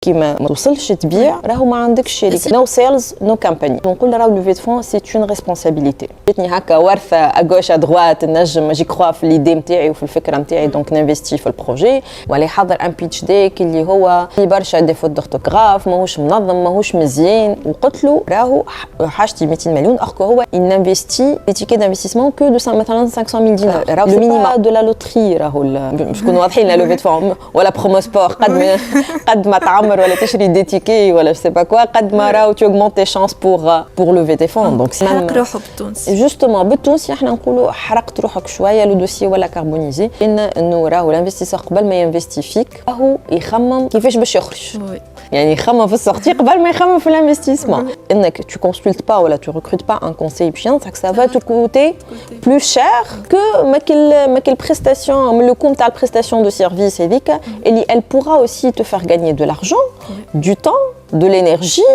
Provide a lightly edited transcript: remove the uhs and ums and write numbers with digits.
كيما ما توصلش تبيع راهو ما عندكش شركه نو سيلز نو كامباني. نقول راهو لوفي دو فون سي اون ريسبونسابيلتي. جاتني هكا ورثه اغوش ادغوات نجم جي كخوا في ليدي نتاعي وفي الفكره نتاعي دونك نانفيستي في البروجي ولا يحضر ان بيتش ديك اللي هو في برشا ديفو دورتوغراف ماهوش منظم ماهوش مزيان وقلت له راهو حاجتي 200 مليون اخكو هو انفيستي تيكي دانفستيسمون كو دو مثلا 500 دينار راهو لو مينيموم دو لا لوتري راهو باش نكونوا واضحين لا لوفي دو فون ولا برومو سبور قد ما تعمر ولا تشري دي تيكي ولا جو سي با كوا قد ما راهو tu augmentes tes chances pour lever tes fonds donc c'est حرق روحه بالتونسي justement بالتونسي احنا نقولوا حرقت روحك شويه لو دوسي ولا كاربونيزي انه راهو الانفستيسور قبل ما ينفستي فيك راهو يخمم كيفاش باش يخرج يعني يخمم في السورتي قبل ما يخمم في الانفستيسمون انك tu consultes pas ولا tu recrutes pas un conseil باش ينصحك ça va te coûter plus cher que ما كل prestation من le coût تاع البريستاسيون دو سيرفيس هذيك اللي elle pourra aussi te faire gagner de l'argent du temps de l'énergie